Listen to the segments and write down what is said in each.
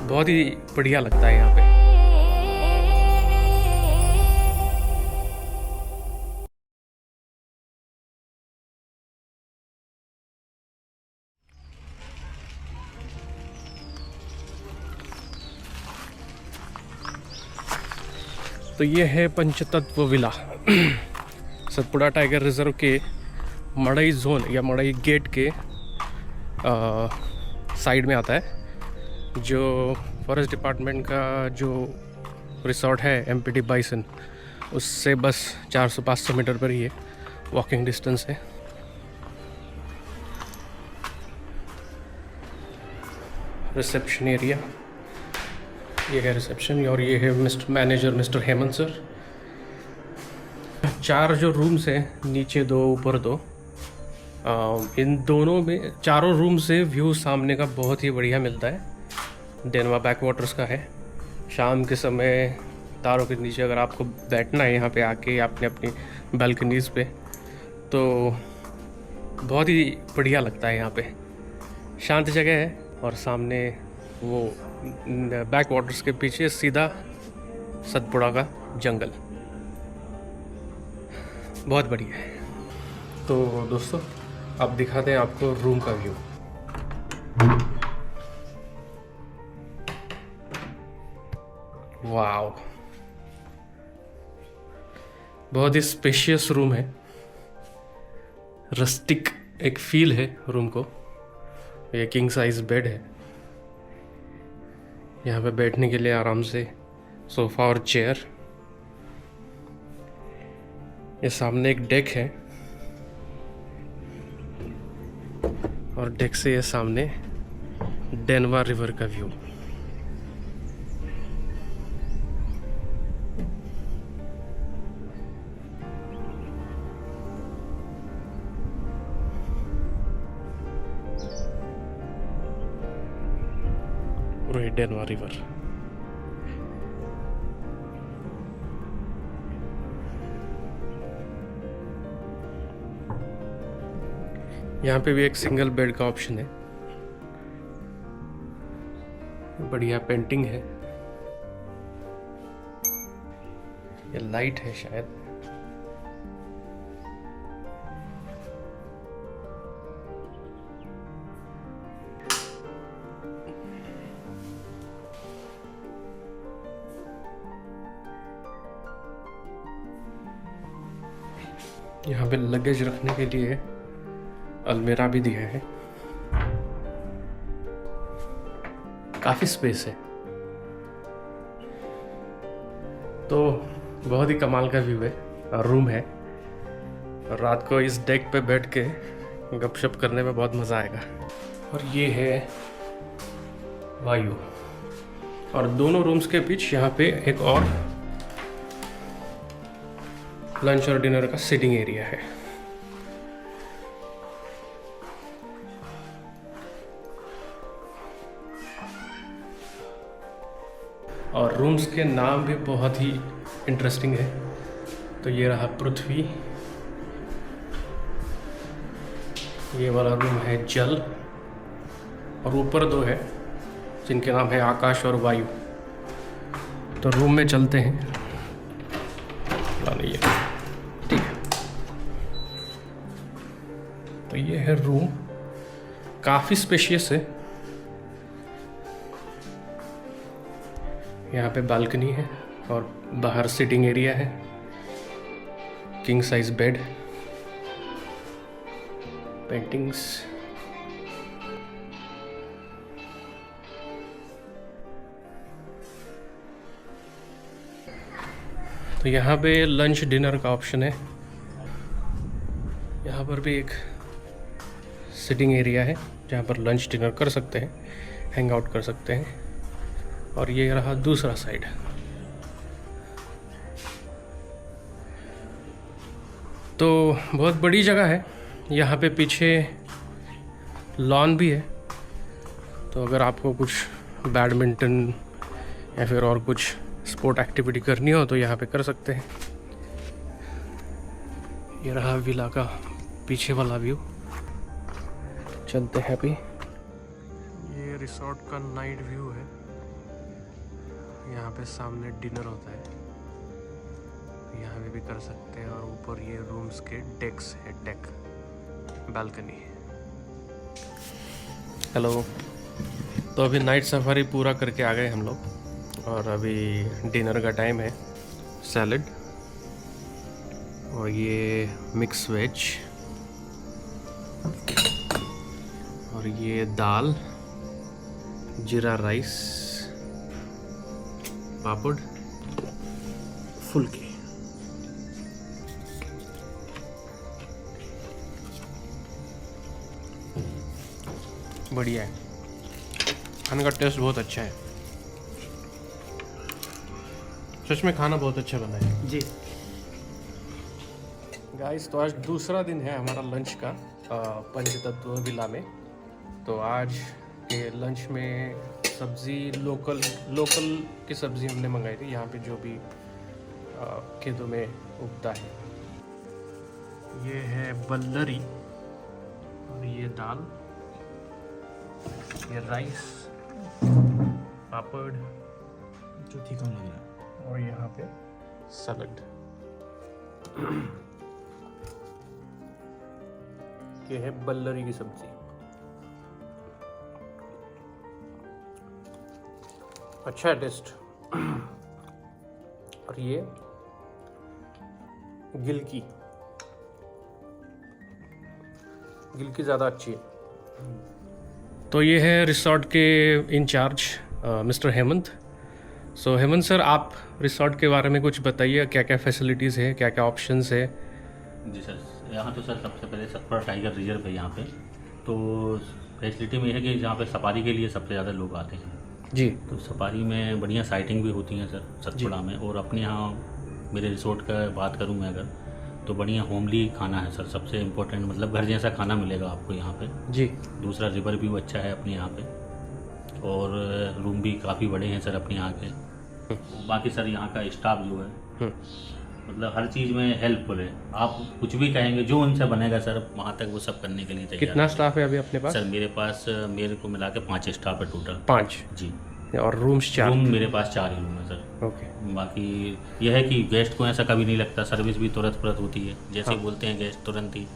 बहुत ही बढ़िया लगता है यहाँ पे। तो ये है पंचतत्व विला सतपुड़ा टाइगर रिजर्व के मड़ई जोन या मड़ई गेट के साइड में आता है। जो फॉरेस्ट डिपार्टमेंट का जो रिसोर्ट है एमपीटी बाइसन, उससे बस 400-500 मीटर पर ही है, वॉकिंग डिस्टेंस है। रिसेप्शन एरिया, ये है रिसेप्शन और ये है मैनेजर मिस्टर हेमंत सर। 4 जो रूम्स हैं, नीचे 2 ऊपर 2, इन दोनों में चारों रूम से व्यू सामने का बहुत ही बढ़िया मिलता है। डेनवा बैक वाटर्स का है। शाम के समय तारों के नीचे अगर आपको बैठना है यहाँ पे आके आपने अपनी बालकनीज़ पे, तो बहुत ही बढ़िया लगता है। यहाँ पे शांत जगह है और सामने वो बैक वाटर्स के पीछे सीधा सतपुड़ा का जंगल, बहुत बढ़िया है। तो दोस्तों अब दिखाते हैं आपको रूम का व्यू। वाओ, बहुत ही स्पेशियस रूम है, रस्टिक एक फील है रूम को। ये किंग साइज बेड है, यहाँ पे बैठने के लिए आराम से सोफ़ा और चेयर। ये सामने एक डेक है और डेक से ये सामने डेनवा रिवर का व्यू। पूरे डेनवा रिवर। यहाँ पे भी एक सिंगल बेड का ऑप्शन है, बढ़िया पेंटिंग है। ये लाइट है शायद। यहाँ पे लगेज रखने के लिए अलमीरा भी दिया है, काफी स्पेस है। तो बहुत ही कमाल का व्यू है और रूम है, और रात को इस डेक पे बैठ के गपशप करने में बहुत मज़ा आएगा। और ये है वायु, और दोनों रूम्स के बीच यहाँ पे एक और लंच और डिनर का सिटिंग एरिया है। और रूम्स के नाम भी बहुत ही इंटरेस्टिंग है। तो ये रहा पृथ्वी, ये वाला रूम है जल, और ऊपर 2 है जिनके नाम है आकाश और वायु। तो रूम में चलते हैं, ठीक है। तो ये है रूम, काफ़ी स्पेशियस है। यहाँ पे बालकनी है और बाहर सिटिंग एरिया है, किंग साइज बेड, पेंटिंग्स। तो यहाँ पे लंच डिनर का ऑप्शन है। यहाँ पर भी एक सिटिंग एरिया है जहाँ पर लंच डिनर कर सकते हैं, हैंग आउट कर सकते हैं। और ये रहा दूसरा साइड। तो बहुत बड़ी जगह है, यहाँ पे पीछे लॉन भी है। तो अगर आपको कुछ बैडमिंटन या फिर और कुछ स्पोर्ट एक्टिविटी करनी हो तो यहाँ पे कर सकते हैं। ये रहा विला का पीछे वाला व्यू। चलते हैं अभी। ये रिसोर्ट का नाइट व्यू है। यहाँ पे सामने डिनर होता है, यहाँ पे भी कर सकते हैं। और ऊपर ये रूम्स के डेक्स है, डेक बालकनी। हेलो। तो अभी नाइट सफारी पूरा करके आ गए हम लोग और अभी डिनर का टाइम है। सैलड और ये मिक्स वेज और ये दाल, जीरा राइस, पापड़, फुल्की। बढ़िया है, खाने का टेस्ट बहुत अच्छा है। सच में खाना बहुत अच्छा बना है जी। गाइस, तो आज दूसरा दिन है हमारा लंच का पंचतत्व विला में। तो आज के लंच में सब्ज़ी लोकल की सब्ज़ी हमने मंगाई थी, यहाँ पे जो भी खेतों में उगता है। ये है बल्लरी और ये दाल, ये राइस, पापड़ जो ठीक लग रहा है, और यहाँ पे सलाद। ये है बल्लरी की सब्जी। अच्छा है टेस्ट। और ये गिलकी ज़्यादा अच्छी है। तो ये है रिसोर्ट के इंचार्ज मिस्टर हेमंत। सो हेमंत सर, आप रिसोर्ट के बारे में कुछ बताइए, क्या क्या फैसिलिटीज़ है, क्या क्या ऑप्शंस है? जी सर, यहाँ तो सर सबसे पहले सतपुड़ा टाइगर रिजर्व है यहाँ पे। तो फैसिलिटी में यह है कि जहाँ पे सफारी के लिए सबसे ज़्यादा लोग आते हैं जी। तो सफारी में बढ़िया साइटिंग भी होती है सर सतपुड़ा में। और अपने यहाँ मेरे रिसोर्ट का बात करूँ मैं अगर, तो बढ़िया होमली खाना है सर, सबसे इम्पोर्टेंट, मतलब घर जैसा खाना मिलेगा आपको यहाँ पे जी। दूसरा रिवर व्यू अच्छा है अपने यहाँ पे, और रूम भी काफ़ी बड़े हैं सर अपने यहाँ के। बाकी सर यहाँ का स्टाफ जो है मतलब हर चीज़ में हेल्पफुल है। आप कुछ भी कहेंगे जो उनसे बनेगा सर, वहाँ तक वो सब करने के लिए तैयार। कितना स्टाफ है अभी अपने पास? सर मेरे को मिला के 5 स्टाफ है टोटल। 5 जी। और रूम्स 4? रूम मेरे पास 4 ही रूम है सर। ओके। बाकी यह है कि गेस्ट को ऐसा कभी नहीं लगता, सर्विस भी तुरंत होती है, जैसे बोलते हैं गेस्ट तुरंत ही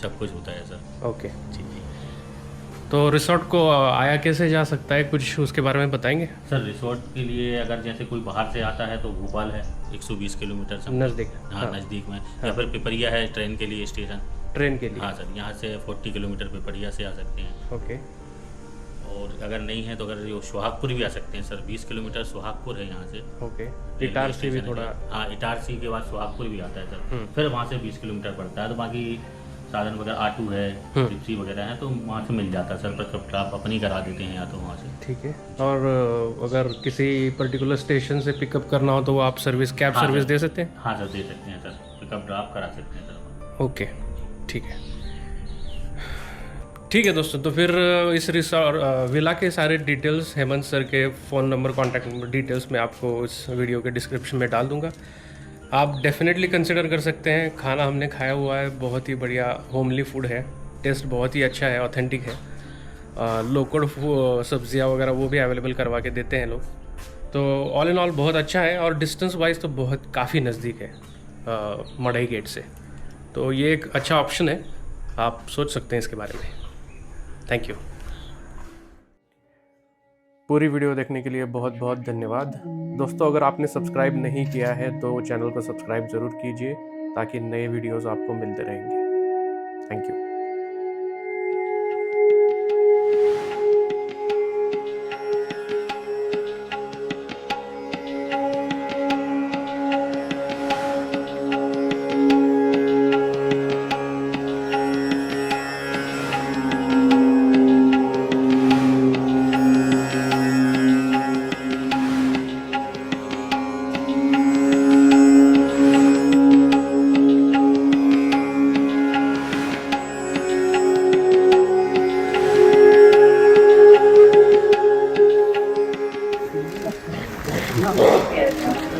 सब कुछ होता है सर। ओके जी जी। तो रिसोर्ट को आया कैसे जा सकता है, कुछ उसके बारे में बताएंगे? सर रिसोर्ट के लिए अगर जैसे कोई बाहर से आता है तो भोपाल है 120 किलोमीटर से नज़दीक। हाँ नज़दीक में। या फिर पिपरिया है ट्रेन के लिए स्टेशन। ट्रेन के लिए? हाँ सर, यहाँ से 40 किलोमीटर पिपरिया से आ सकते हैं। ओके। और अगर नहीं है तो अगर ये सोहागपुर भी आ सकते हैं सर, 20 किलोमीटर सोहागपुर है यहाँ से। ओके। इटारसी भी थोड़ा? हाँ, इटारसी के बाद सोहागपुर भी आता है सर। फिर वहाँ से 20 किलोमीटर पड़ता है। तो बाकी साधन वगैरह ऑटो है, जिप्सी वगैरह है, तो वहाँ से मिल जाता है सर, पर आप अपनी करा देते हैं या तो वहाँ से। ठीक है। और अगर किसी पर्टिकुलर स्टेशन से पिकअप करना हो तो आप कैब सर्विस दे सकते हैं? हाँ सर, दे सकते हैं सर, पिकअप ड्रॉप करा सकते हैं सर। ओके, ठीक है। ठीक है दोस्तों, तो फिर इस रिसोर्ट विला के सारे डिटेल्स, हेमंत सर के phone number, contact number details मैं आपको इस वीडियो के डिस्क्रिप्शन में डाल दूंगा। आप डेफिनेटली कंसिडर कर सकते हैं। खाना हमने खाया हुआ है, बहुत ही बढ़िया होमली फूड है, टेस्ट बहुत ही अच्छा है, ऑथेंटिक है। लोकल सब्जियां वगैरह वो भी अवेलेबल करवा के देते हैं लोग। तो ऑल इन ऑल बहुत अच्छा है, और डिस्टेंस वाइज तो बहुत काफ़ी नज़दीक है मढ़ई गेट से। तो ये एक अच्छा ऑप्शन है, आप सोच सकते हैं इसके बारे में। Thank you. पूरी वीडियो देखने के लिए बहुत बहुत धन्यवाद दोस्तों। अगर आपने सब्सक्राइब नहीं किया है तो चैनल को सब्सक्राइब ज़रूर कीजिए, ताकि नए वीडियोस आपको मिलते रहेंगे। Thank you. No.